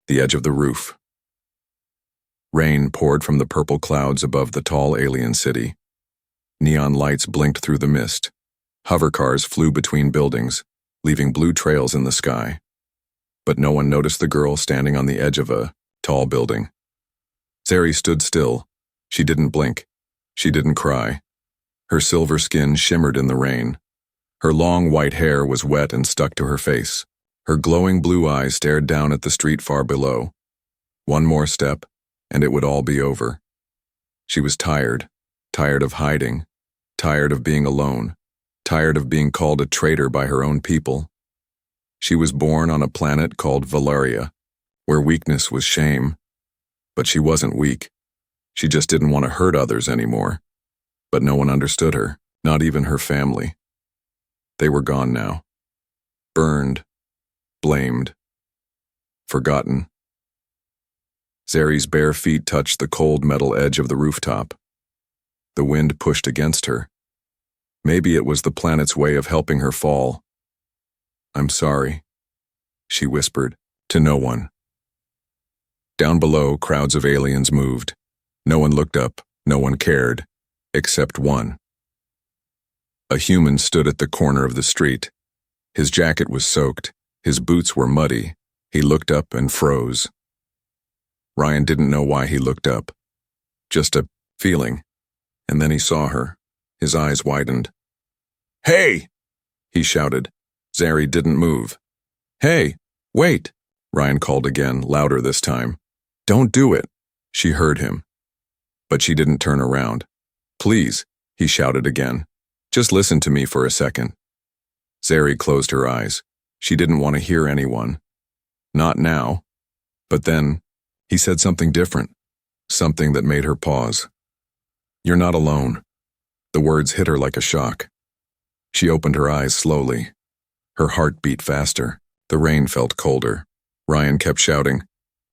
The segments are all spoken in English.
The edge of the roof. Rain poured from the purple clouds above the tall alien city. Neon lights blinked through the mist. Hovercars flew between buildings, leaving blue trails in the sky. But no one noticed the girl standing on the edge of a tall building. Zari stood still. She didn't blink. She didn't cry. Her silver skin shimmered in the rain. Her long white hair was wet and stuck to her face. Her glowing blue eyes stared down at the street far below. One more step, and it would all be over. She was tired of hiding, tired of being alone, tired of being called a traitor by her own people. She was born on a planet called Valeria, where weakness was shame. But she wasn't weak. She just didn't want to hurt others anymore. But no one understood her, not even her family. They were gone now. Burned, blamed, forgotten. Zari's bare feet touched the cold metal edge of the rooftop. The wind pushed against her. Maybe it was the planet's way of helping her fall. "I'm sorry," she whispered, to no one. Down below, crowds of aliens moved. No one looked up, no one cared, except one. A human stood at the corner of the street. His jacket was soaked, his boots were muddy. He looked up and froze. Ryan didn't know why he looked up. Just a feeling. And then he saw her. His eyes widened. "Hey!" he shouted. Zari didn't move. "Hey, wait!" Ryan called again, louder this time. "Don't do it!" She heard him. But she didn't turn around. "Please," he shouted again. "Just listen to me for a second." Zari closed her eyes. She didn't want to hear anyone. Not now. But then, he said something different. Something that made her pause. "You're not alone." The words hit her like a shock. She opened her eyes slowly. Her heart beat faster. The rain felt colder. Ryan kept shouting,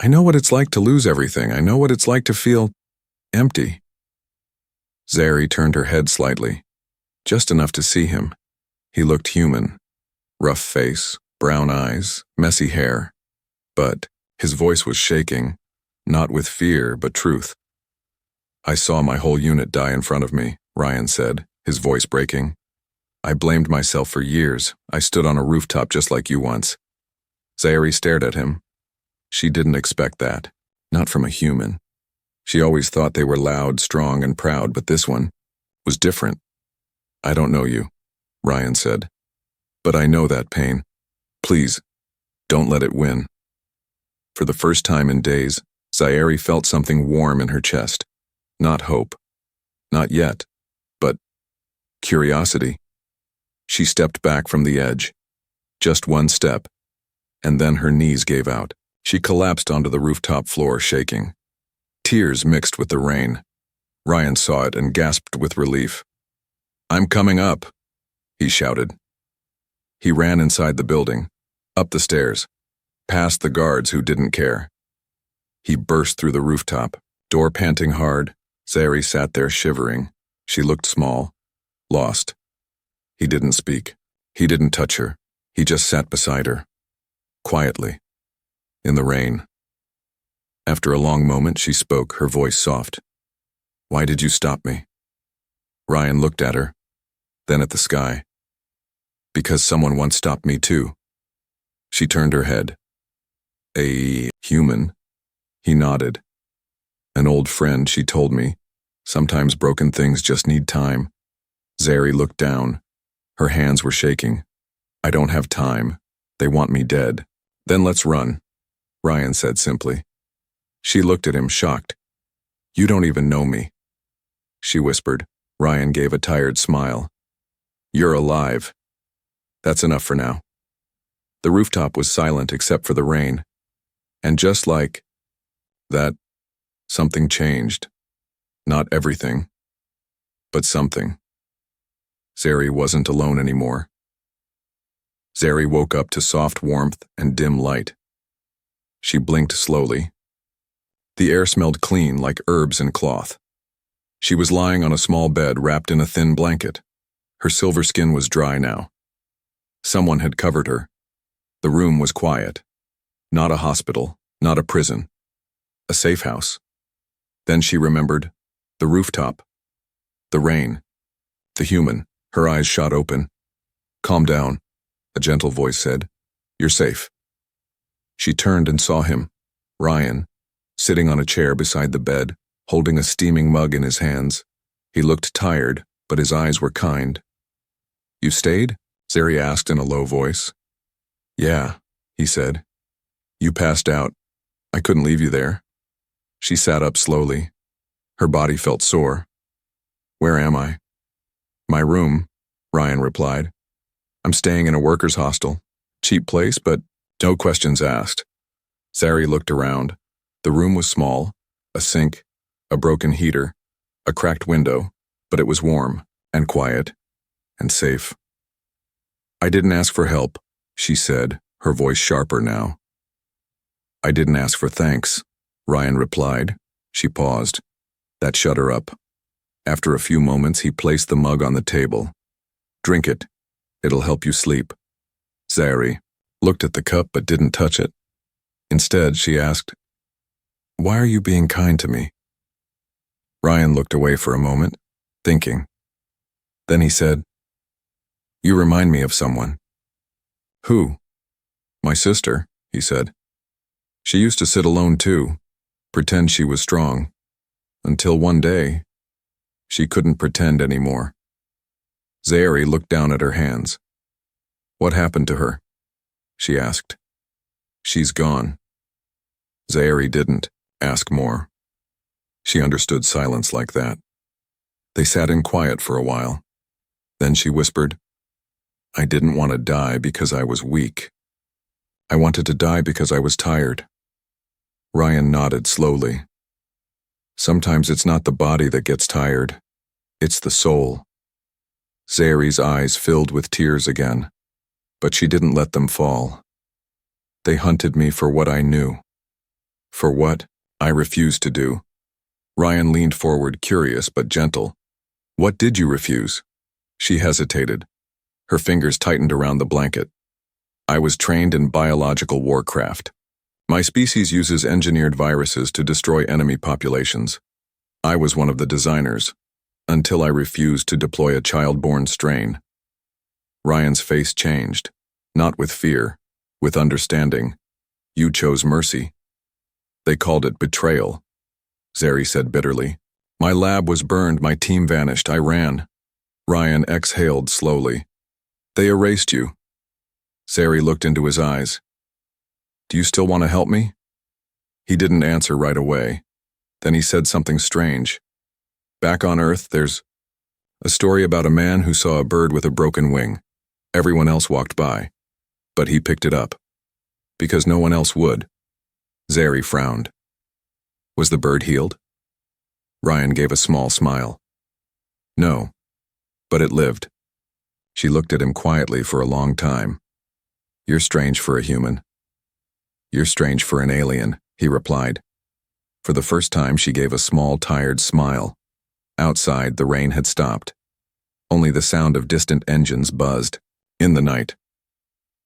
"I know what it's like to lose everything. I know what it's like to feel empty." Zari turned her head slightly, just enough to see him. He looked human. Rough face, brown eyes, messy hair. But his voice was shaking, not with fear, but truth. "I saw my whole unit die in front of me," Ryan said, his voice breaking. "I blamed myself for years. I stood on a rooftop just like you once." Zari stared at him. She didn't expect that. Not from a human. She always thought they were loud, strong, and proud, but this one was different. "I don't know you," Ryan said. "But I know that pain. Please, don't let it win." For the first time in days, Zari felt something warm in her chest. Not hope. Not yet. But curiosity. She stepped back from the edge. Just one step. And then her knees gave out. She collapsed onto the rooftop floor, shaking. Tears mixed with the rain. Ryan saw it and gasped with relief. "I'm coming up," he shouted. He ran inside the building, up the stairs, past the guards who didn't care. He burst through the rooftop, door panting hard. Zari sat there shivering. She looked small, lost. He didn't speak. He didn't touch her. He just sat beside her. Quietly. In the rain. After a long moment, she spoke, her voice soft. "Why did you stop me?" Ryan looked at her, then at the sky. "Because someone once stopped me too." She turned her head. "A human?" He nodded. "An old friend, she told me. Sometimes broken things just need time." Zari looked down. Her hands were shaking. "I don't have time. They want me dead." "Then let's run," Ryan said simply. She looked at him, shocked. "You don't even know me," she whispered. Ryan gave a tired smile. "You're alive. That's enough for now." The rooftop was silent except for the rain. And just like that, something changed. Not everything, but something. Zari wasn't alone anymore. Zari woke up to soft warmth and dim light. She blinked slowly. The air smelled clean, like herbs and cloth. She was lying on a small bed wrapped in a thin blanket. Her silver skin was dry now. Someone had covered her. The room was quiet. Not a hospital, Not a prison. A safe house. Then she remembered. The rooftop. The rain. The human. Her eyes shot open. "Calm down," a gentle voice said. "You're safe." She turned and saw him, Ryan, sitting on a chair beside the bed, holding a steaming mug in his hands. He looked tired, but his eyes were kind. "You stayed?" Zeri asked in a low voice. "Yeah," he said. "You passed out. I couldn't leave you there." She sat up slowly. Her body felt sore. "Where am I?" "My room," Ryan replied. "I'm staying in a workers' hostel. Cheap place, but no questions asked." Zeri looked around. The room was small, a sink, a broken heater, a cracked window, but it was warm and quiet and safe. "I didn't ask for help," she said, her voice sharper now. "I didn't ask for thanks," Ryan replied. She paused. That shut her up. After a few moments, he placed the mug on the table. "Drink it. It'll help you sleep." Zeri looked at the cup but didn't touch it. Instead, she asked, "Why are you being kind to me?" Ryan looked away for a moment, thinking. Then he said, "You remind me of someone." "Who?" "My sister," he said. "She used to sit alone too, pretend she was strong, until one day, she couldn't pretend anymore." Zeri looked down at her hands. "What happened to her?" she asked. "She's gone." Zeri didn't ask more. She understood silence like that. They sat in quiet for a while. Then she whispered, "I didn't want to die because I was weak. I wanted to die because I was tired." Ryan nodded slowly. "Sometimes it's not the body that gets tired. It's the soul." Zeri's eyes filled with tears again, but she didn't let them fall. "They hunted me for what I knew. For what I refused to do." Ryan leaned forward, curious but gentle. "What did you refuse?" She hesitated. Her fingers tightened around the blanket. "I was trained in biological warcraft. My species uses engineered viruses to destroy enemy populations. I was one of the designers, until I refused to deploy a child-born strain." Ryan's face changed, not with fear, with understanding. "You chose mercy." "They called it betrayal," Zeri said bitterly. "My lab was burned, my team vanished, I ran." Ryan exhaled slowly. "They erased you." Zeri looked into his eyes. "Do you still want to help me?" He didn't answer right away. Then he said something strange. "Back on Earth, there's a story about a man who saw a bird with a broken wing. Everyone else walked by, but he picked it up. Because no one else would." Zeri frowned. "Was the bird healed?" Ryan gave a small smile. "No, but it lived." She looked at him quietly for a long time. "You're strange for a human." "You're strange for an alien," he replied. For the first time, she gave a small, tired smile. Outside, the rain had stopped. Only the sound of distant engines buzzed, in the night.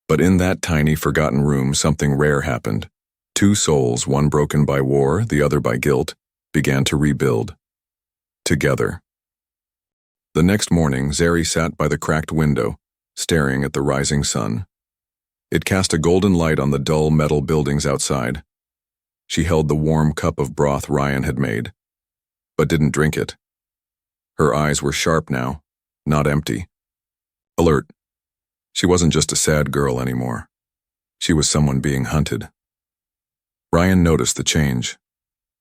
But in that tiny, forgotten room, something rare happened. Two souls, one broken by war, the other by guilt, began to rebuild. Together. The next morning, Zeri sat by the cracked window, staring at the rising sun. It cast a golden light on the dull metal buildings outside. She held the warm cup of broth Ryan had made, but didn't drink it. Her eyes were sharp now, not empty. Alert. She wasn't just a sad girl anymore. She was someone being hunted. Ryan noticed the change.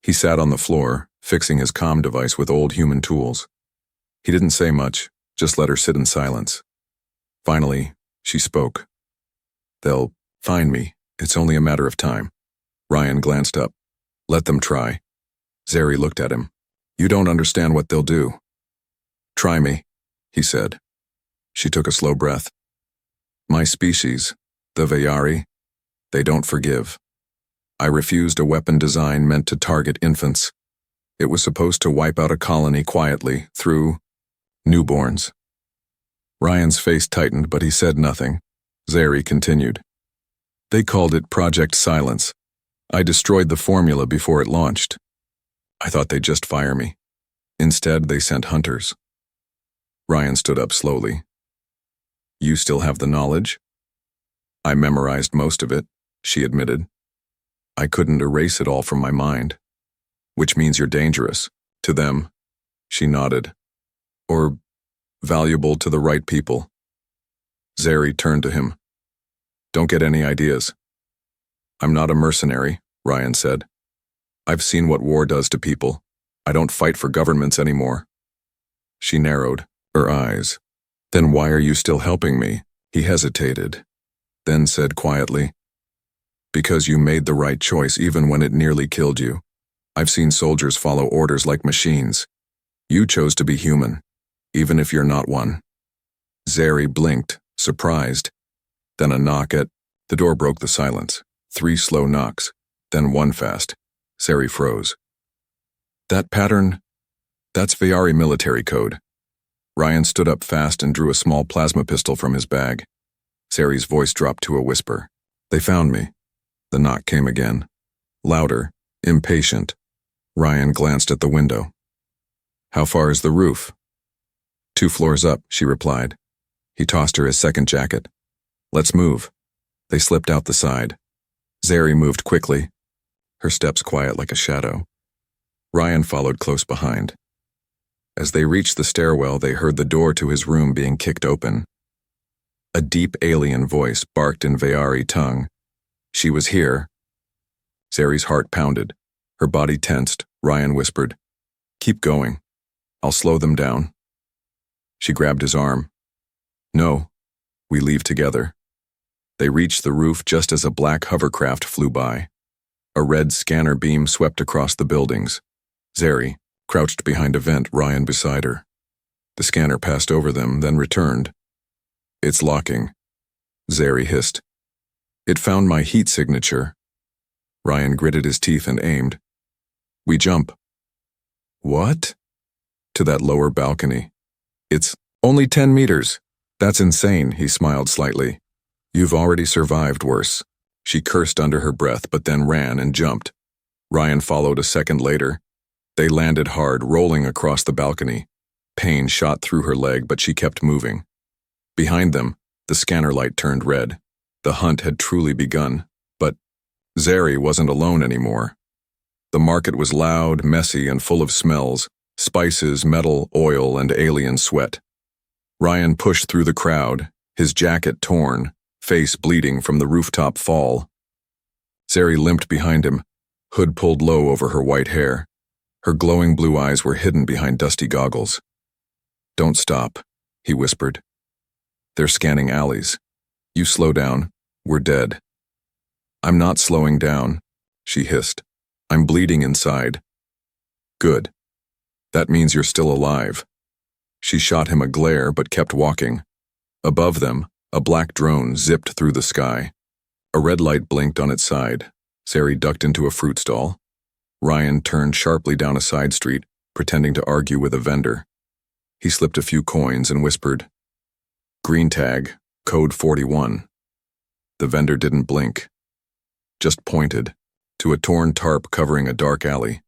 He sat on the floor, fixing his comm device with old human tools. He didn't say much, just let her sit in silence. Finally, she spoke. "They'll find me. It's only a matter of time." Ryan glanced up. "Let them try." Zeri looked at him. "You don't understand what they'll do." "Try me," he said. She took a slow breath. "My species, the Vayari, they don't forgive. I refused a weapon design meant to target infants. It was supposed to wipe out a colony quietly, through newborns." Ryan's face tightened, but he said nothing. Zeri continued. "They called it Project Silence. I destroyed the formula before it launched. I thought they'd just fire me. Instead, they sent hunters. Ryan stood up slowly. You still have the knowledge? I memorized most of it, she admitted. I couldn't erase it all from my mind. Which means you're dangerous. To them. She nodded. Or valuable to the right people. Zeri turned to him. Don't get any ideas. I'm not a mercenary, Ryan said. I've seen what war does to people. I don't fight for governments anymore. She narrowed her eyes. Then why are you still helping me? He hesitated, then said quietly, because you made the right choice even when it nearly killed you. I've seen soldiers follow orders like machines. You chose to be human, even if you're not one. Zeri blinked, surprised. Then a knock at the door broke the silence. 3 slow knocks, then one fast. Zeri froze. That pattern, that's Viari military code. Ryan stood up fast and drew a small plasma pistol from his bag. Zeri's voice dropped to a whisper. They found me. The knock came again. Louder, impatient. Ryan glanced at the window. How far is the roof? 2 floors up, she replied. He tossed her his second jacket. Let's move. They slipped out the side. Zeri moved quickly, her steps quiet like a shadow. Ryan followed close behind. As they reached the stairwell, they heard the door to his room being kicked open. A deep alien voice barked in Viari tongue. She was here. Zeri's heart pounded. Her body tensed. Ryan whispered, Keep going. I'll slow them down. She grabbed his arm. No, we leave together. They reached the roof just as a black hovercraft flew by. A red scanner beam swept across the buildings. Zeri crouched behind a vent, Ryan beside her. The scanner passed over them, then returned. It's locking, Zeri hissed. It found my heat signature. Ryan gritted his teeth and aimed. We jump. What? To that lower balcony. It's only 10 meters. That's insane, he smiled slightly. You've already survived worse. She cursed under her breath, but then ran and jumped. Ryan followed a second later. They landed hard, rolling across the balcony. Pain shot through her leg, but she kept moving. Behind them, the scanner light turned red. The hunt had truly begun, but Zeri wasn't alone anymore. The market was loud, messy, and full of smells, spices, metal, oil, and alien sweat. Ryan pushed through the crowd, his jacket torn, face bleeding from the rooftop fall. Zeri limped behind him, hood pulled low over her white hair. Her glowing blue eyes were hidden behind dusty goggles. Don't stop, he whispered. They're scanning alleys. You slow down, we're dead. I'm not slowing down, she hissed. I'm bleeding inside. Good. That means you're still alive. She shot him a glare but kept walking. Above them, a black drone zipped through the sky. A red light blinked on its side. Zeri ducked into a fruit stall. Ryan turned sharply down a side street, pretending to argue with a vendor. He slipped a few coins and whispered, Green tag, code 41. The vendor didn't blink, just pointed to a torn tarp covering a dark alley.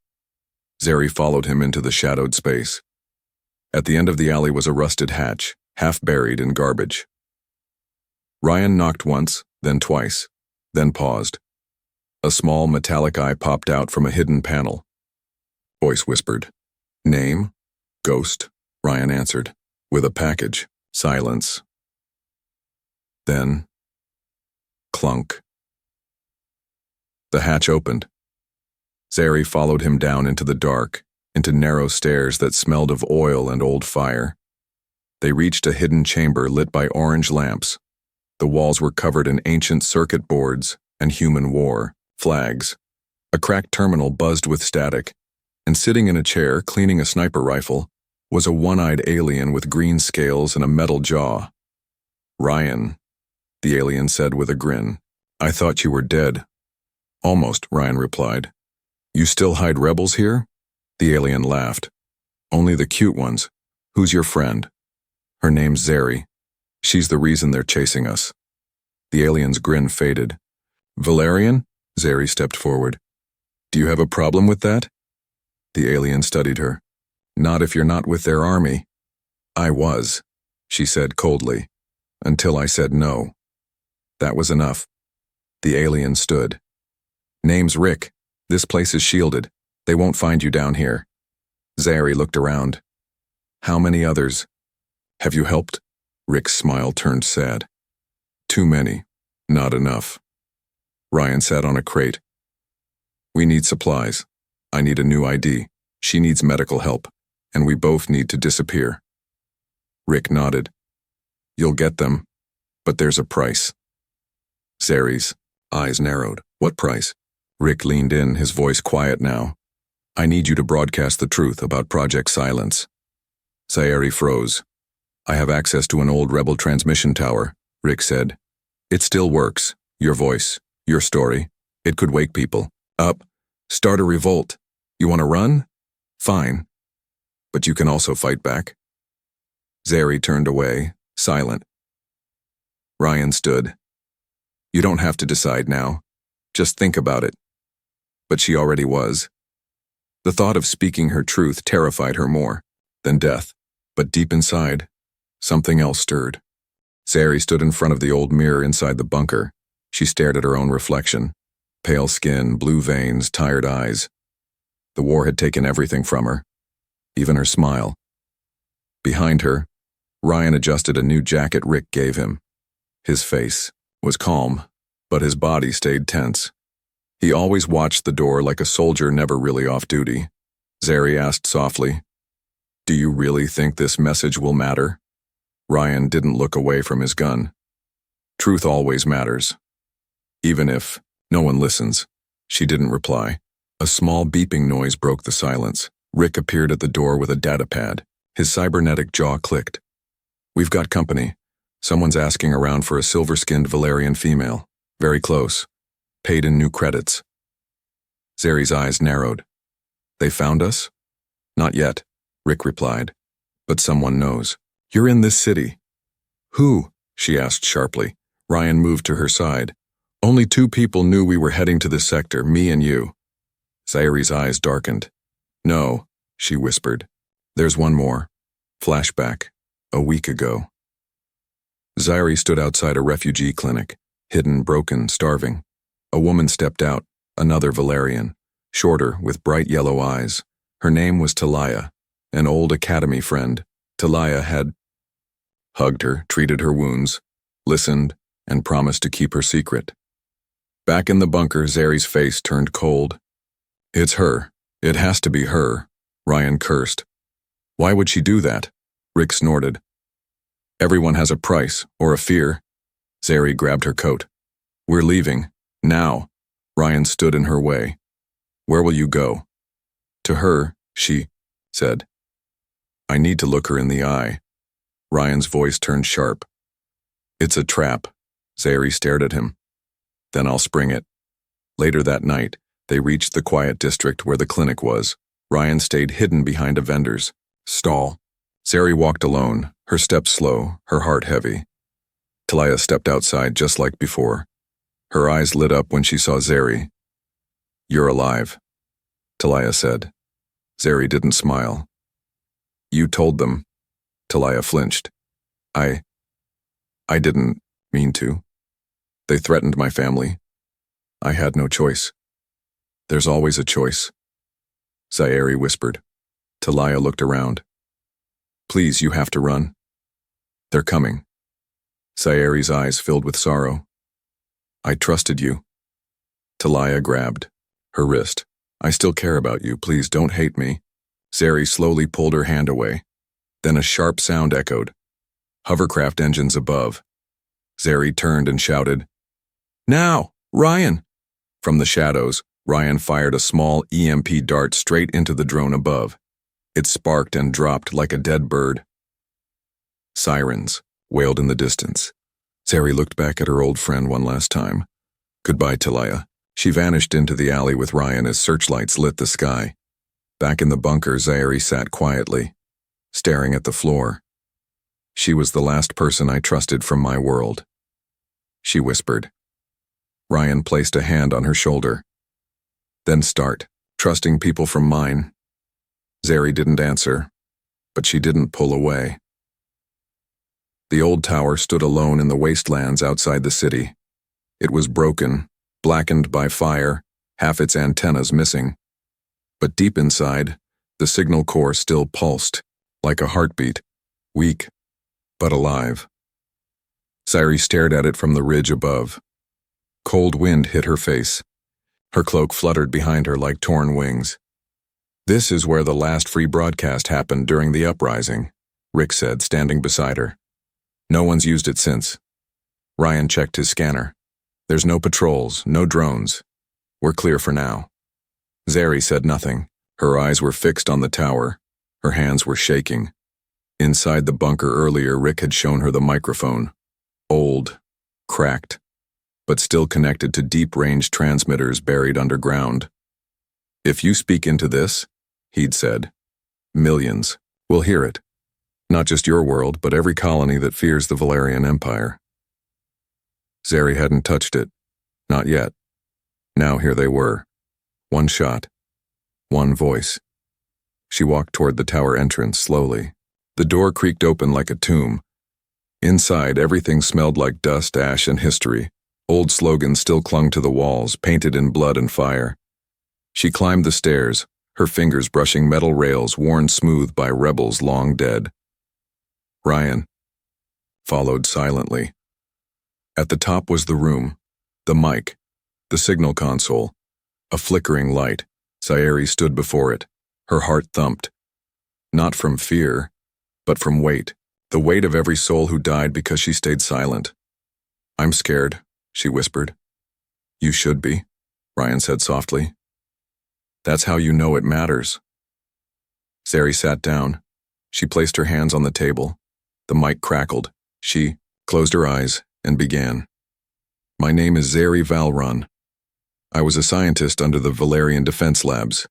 Zeri followed him into the shadowed space. At the end of the alley was a rusted hatch, half buried in garbage. Ryan knocked once, then twice, then paused. A small metallic eye popped out from a hidden panel. Voice whispered, Name? Ghost, Ryan answered, with a package. Silence. Then, clunk. The hatch opened. Zeri followed him down into the dark, into narrow stairs that smelled of oil and old fire. They reached a hidden chamber lit by orange lamps. The walls were covered in ancient circuit boards and human war flags. A cracked terminal buzzed with static, and sitting in a chair, cleaning a sniper rifle, was a one-eyed alien with green scales and a metal jaw. Ryan, the alien said with a grin. I thought you were dead. Almost, Ryan replied. You still hide rebels here? The alien laughed. Only the cute ones. Who's your friend? Her name's Zeri. She's the reason they're chasing us. The alien's grin faded. Valerian? Zeri stepped forward. Do you have a problem with that? The alien studied her. Not if you're not with their army. I was, she said coldly, until I said no. That was enough. The alien stood. Name's Rick. This place is shielded. They won't find you down here. Zeri looked around. How many others? Have you helped? Rick's smile turned sad. Too many. Not enough. Ryan sat on a crate. We need supplies. I need a new ID. She needs medical help. And we both need to disappear. Rick nodded. You'll get them. But there's a price. Zeri's eyes narrowed. What price? Rick leaned in, his voice quiet now. I need you to broadcast the truth about Project Silence. Zeri froze. I have access to an old rebel transmission tower, Rick said. It still works. Your voice, your story. It could wake people up. Start a revolt. You want to run? Fine. But you can also fight back. Zeri turned away, silent. Ryan stood. You don't have to decide now. Just think about it. But she already was. The thought of speaking her truth terrified her more than death. But deep inside, something else stirred. Zeri stood in front of the old mirror inside the bunker. She stared at her own reflection. Pale skin, blue veins, tired eyes. The war had taken everything from her, even her smile. Behind her, Ryan adjusted a new jacket Rick gave him. His face was calm, but his body stayed tense. He always watched the door like a soldier never really off duty. Zeri asked softly, Do you really think this message will matter? Ryan didn't look away from his gun. Truth always matters. Even if no one listens. She didn't reply. A small beeping noise broke the silence. Rick appeared at the door with a data pad. His cybernetic jaw clicked. We've got company. Someone's asking around for a silver-skinned Valerian female. Very close. Paid in new credits. Zeri's eyes narrowed. They found us? Not yet, Rick replied. But someone knows. You're in this city. Who? She asked sharply. Ryan moved to her side. Only 2 people knew we were heading to this sector, me and you. Zeri's eyes darkened. No, she whispered. There's one more. Flashback. A week ago. Zeri stood outside a refugee clinic, hidden, broken, starving. A woman stepped out, another Valerian, shorter, with bright yellow eyes. Her name was Talia, an old academy friend. Talia had hugged her, treated her wounds, listened, and promised to keep her secret. Back in the bunker, Zeri's face turned cold. It's her. It has to be her, Ryan cursed. Why would she do that? Rick snorted. Everyone has a price, or a fear. Zeri grabbed her coat. We're leaving. Now. Ryan stood in her way. Where will you go? To her, she said. I need to look her in the eye. Ryan's voice turned sharp. It's a trap. Zeri stared at him. Then I'll spring it. Later that night, they reached the quiet district where the clinic was. Ryan stayed hidden behind a vendor's stall. Zeri walked alone, her steps slow, her heart heavy. Talia stepped outside just like before. Her eyes lit up when she saw Zeri. You're alive, Talia said. Zeri didn't smile. You told them. Talia flinched. I didn't mean to. They threatened my family. I had no choice. There's always a choice. Zeri whispered. Talia looked around. Please, you have to run. They're coming. Zeri's eyes filled with sorrow. I trusted you. Talia grabbed her wrist. I still care about you. Please don't hate me. Zeri slowly pulled her hand away. Then a sharp sound echoed. Hovercraft engines above. Zeri turned and shouted, Now, Ryan! From the shadows, Ryan fired a small EMP dart straight into the drone above. It sparked and dropped like a dead bird. Sirens wailed in the distance. Zeri looked back at her old friend one last time. Goodbye, Talia. She vanished into the alley with Ryan as searchlights lit the sky. Back in the bunker, Zeri sat quietly, staring at the floor. She was the last person I trusted from my world. She whispered, Ryan placed a hand on her shoulder. Then start trusting people from mine. Zeri didn't answer, but she didn't pull away. The old tower stood alone in the wastelands outside the city. It was broken, blackened by fire, half its antennas missing. But deep inside, the signal core still pulsed, like a heartbeat, weak, but alive. Zeri stared at it from the ridge above. Cold wind hit her face. Her cloak fluttered behind her like torn wings. "This is where the last free broadcast happened during the uprising," Rick said, standing beside her. "No one's used it since." Ryan checked his scanner. "There's no patrols, no drones. We're clear for now." Zeri said nothing. Her eyes were fixed on the tower. Her hands were shaking. Inside the bunker earlier, Rick had shown her the microphone. Old, cracked, but still connected to deep-range transmitters buried underground. "If you speak into this," he'd said, "millions will hear it. Not just your world, but every colony that fears the Valerian Empire." Zeri hadn't touched it. Not yet. Now here they were. One shot. One voice. She walked toward the tower entrance slowly. The door creaked open like a tomb. Inside, everything smelled like dust, ash, and history. Old slogans still clung to the walls, painted in blood and fire. She climbed the stairs, her fingers brushing metal rails worn smooth by rebels long dead. Ryan followed silently. At the top was the room, the mic, the signal console, a flickering light. Zeri stood before it. Her heart thumped. Not from fear, but from weight. The weight of every soul who died because she stayed silent. "I'm scared," she whispered. "You should be," Ryan said softly. "That's how you know it matters." Zeri sat down. She placed her hands on the table. The mic crackled. She closed her eyes and began. "My name is Zeri Valron. I was a scientist under the Valerian Defense Labs.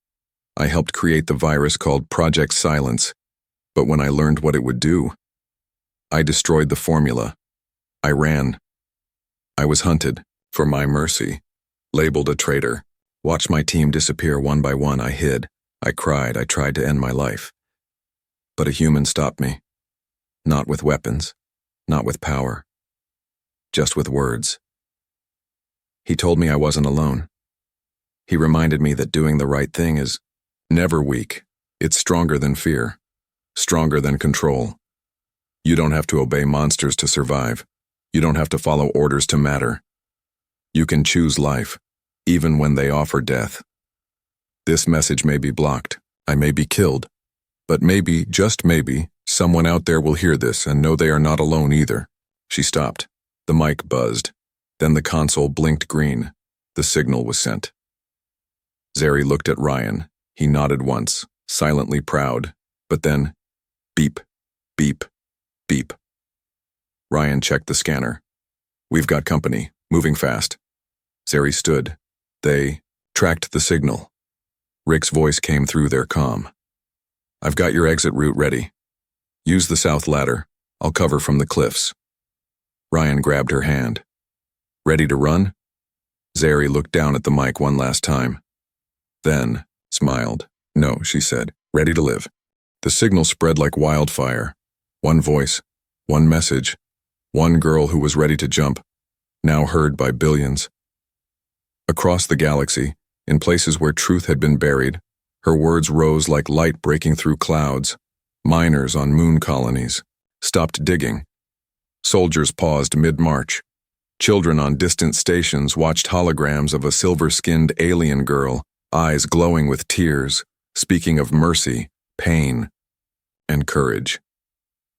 I helped create the virus called Project Silence, but when I learned what it would do, I destroyed the formula. I ran. I was hunted for my mercy, labeled a traitor, watched my team disappear one by one. I hid. I cried. I tried to end my life. But a human stopped me. Not with weapons, not with power, just with words. He told me I wasn't alone. He reminded me that doing the right thing is never weak. It's stronger than fear, stronger than control. You don't have to obey monsters to survive. You don't have to follow orders to matter. You can choose life, even when they offer death. This message may be blocked. I may be killed. But maybe, just maybe, someone out there will hear this and know they are not alone either." She stopped. The mic buzzed. Then the console blinked green. The signal was sent. Zeri looked at Ryan. He nodded once, silently proud. But then, beep, beep, beep. Ryan checked the scanner. "We've got company, moving fast." Zeri stood. They tracked the signal. Rick's voice came through their comm. "I've got your exit route ready. Use the south ladder. I'll cover from the cliffs." Ryan grabbed her hand. "Ready to run?" Zeri looked down at the mic one last time. Then smiled. "No," she said. "Ready to live." The signal spread like wildfire. One voice, one message, one girl who was ready to jump, now heard by billions. Across the galaxy, in places where truth had been buried, her words rose like light breaking through clouds. Miners on moon colonies stopped digging. Soldiers paused mid-march. Children on distant stations watched holograms of a silver-skinned alien girl, eyes glowing with tears, speaking of mercy, pain, and courage.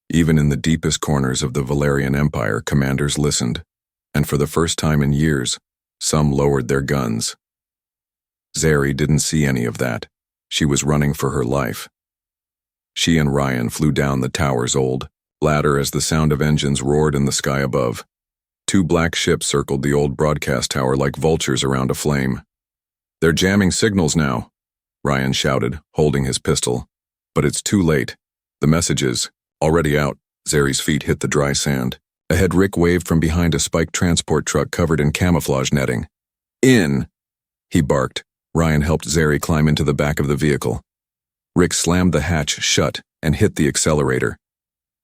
Even in the deepest corners of the Valerian Empire, commanders listened, and for the first time in years, some lowered their guns. Zeri didn't see any of that. She was running for her life. She and Ryan flew down the tower's old ladder as the sound of engines roared in the sky above. Two black ships circled the old broadcast tower like vultures around a flame. "They're jamming signals now," Ryan shouted, holding his pistol. "But it's too late. The message is already out." Zeri's feet hit the dry sand. Ahead, Rick waved from behind a spiked transport truck covered in camouflage netting. "In!" he barked. Ryan helped Zeri climb into the back of the vehicle. Rick slammed the hatch shut and hit the accelerator.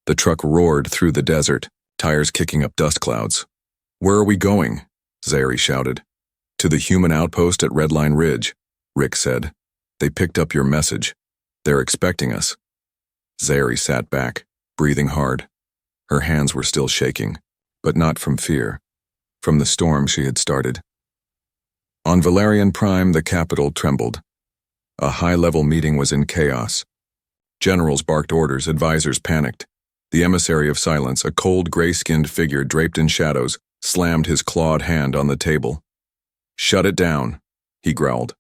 The truck roared through the desert, tires kicking up dust clouds. "Where are we going?" Zeri shouted. "To the human outpost at Redline Ridge," Rick said. "They picked up your message. They're expecting us." Zeri sat back, breathing hard. Her hands were still shaking, but not from fear, from the storm she had started. On Valerian Prime, the capital trembled. A high-level meeting was in chaos. Generals barked orders, advisors panicked. The emissary of silence, a cold, gray-skinned figure draped in shadows, slammed his clawed hand on the table. "Shut it down," he growled.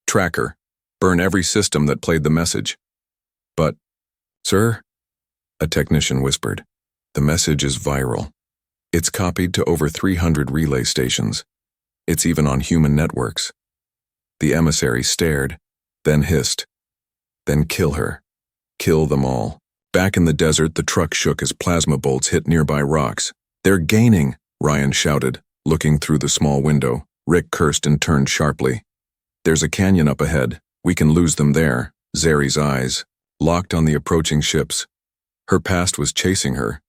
"Tracker, burn every system that played the message." "But, sir," a technician whispered, "the message is viral. It's copied to over 300 relay stations. It's even on human networks." The emissary stared, then hissed. "Then kill her. Kill them all." Back in the desert, the truck shook as plasma bolts hit nearby rocks. "They're gaining," Ryan shouted, looking through the small window. Rick cursed and turned sharply. "There's a canyon up ahead. We can lose them there." Zeri's eyes locked on the approaching ships. Her past was chasing her,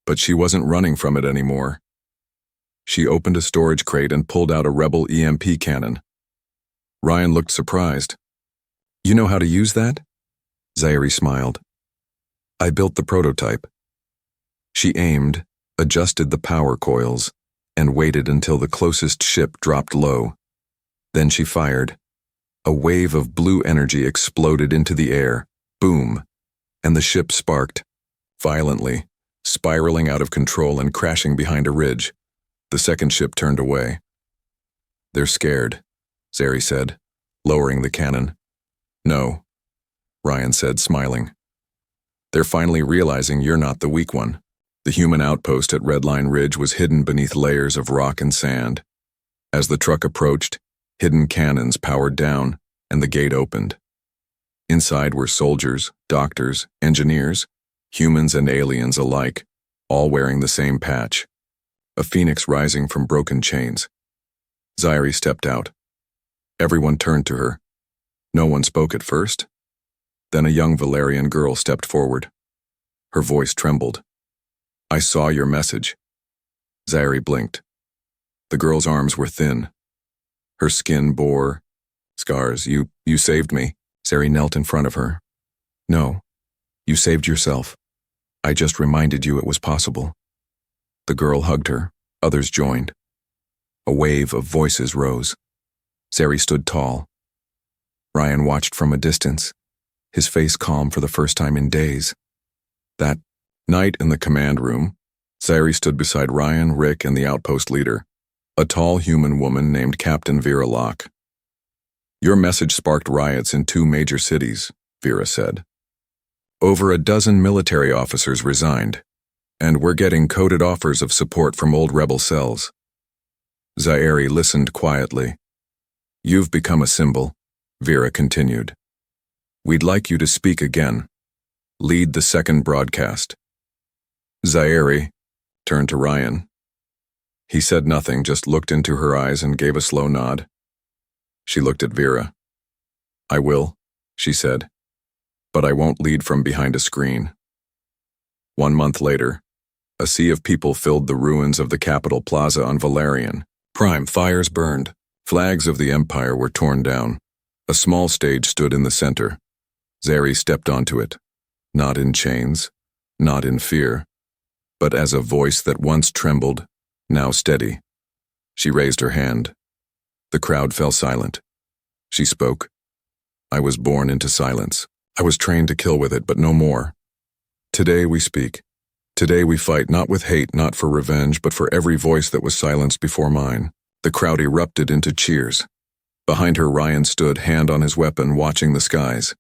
but she wasn't running from it anymore. She opened a storage crate and pulled out a Rebel EMP cannon. Ryan looked surprised. "You know how to use that?" Zeri smiled. "I built the prototype." She aimed, adjusted the power coils, and waited until the closest ship dropped low. Then she fired. A wave of blue energy exploded into the air. Boom! And the ship sparked, violently, spiraling out of control and crashing behind a ridge. The second ship turned away. "They're scared," Zeri said, lowering the cannon. "No," Ryan said, smiling. "They're finally realizing you're not the weak one." The human outpost at Redline Ridge was hidden beneath layers of rock and sand. As the truck approached, hidden cannons powered down, and the gate opened. Inside were soldiers, doctors, engineers, humans and aliens alike, all wearing the same patch. A phoenix rising from broken chains. Zeri stepped out. Everyone turned to her. No one spoke at first. Then a young Valerian girl stepped forward. Her voice trembled. "I saw your message." Zeri blinked. The girl's arms were thin. Her skin bore scars. You saved me." Zeri knelt in front of her. "No, you saved yourself. I just reminded you it was possible." The girl hugged her. Others joined. A wave of voices rose. Zeri stood tall. Ryan watched from a distance, his face calm for the first time in days. That night in the command room, Zeri stood beside Ryan, Rick, and the outpost leader, a tall human woman named Captain Vera Locke. "Your message sparked riots in 2 major cities," Vera said. "Over a dozen military officers resigned, and we're getting coded offers of support from old rebel cells." Zeri listened quietly. "You've become a symbol," Vera continued. "We'd like you to speak again. Lead the second broadcast." Zeri turned to Ryan. He said nothing, just looked into her eyes and gave a slow nod. She looked at Vera. "I will," she said, "but I won't lead from behind a screen." 1 month later, a sea of people filled the ruins of the Capitol Plaza on Valerian Prime. Fires burned. Flags of the Empire were torn down. A small stage stood in the center. Zeri stepped onto it, not in chains, not in fear, but as a voice that once trembled, now steady. She raised her hand. The crowd fell silent. She spoke. "I was born into silence. I was trained to kill with it, but no more. Today we speak. Today we fight not with hate, not for revenge, but for every voice that was silenced before mine." The crowd erupted into cheers. Behind her, Ryan stood, hand on his weapon, watching the skies.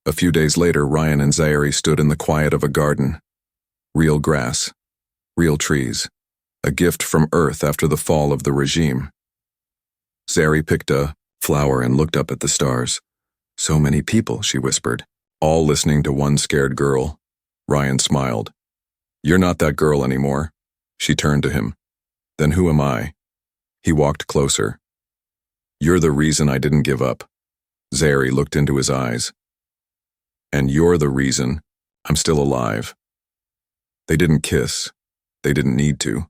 A few days later, Ryan and Zeri stood in the quiet of a garden. Real grass, real trees, a gift from Earth after the fall of the regime. Zeri picked a flower and looked up at the stars. "So many people," she whispered, all listening to one scared girl. Ryan smiled. "You're not that girl anymore." She turned to him. Then who am I? He walked closer. You're the reason I didn't give up. Zeri looked into his eyes. And you're the reason I'm still alive. They didn't kiss. They didn't need to.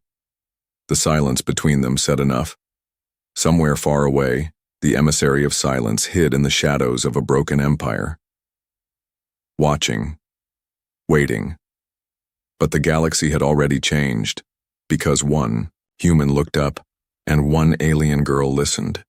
The silence between them said enough. Somewhere far away, the emissary of silence hid in the shadows of a broken empire. Watching. Waiting. But the galaxy had already changed, because one human looked up and one alien girl listened.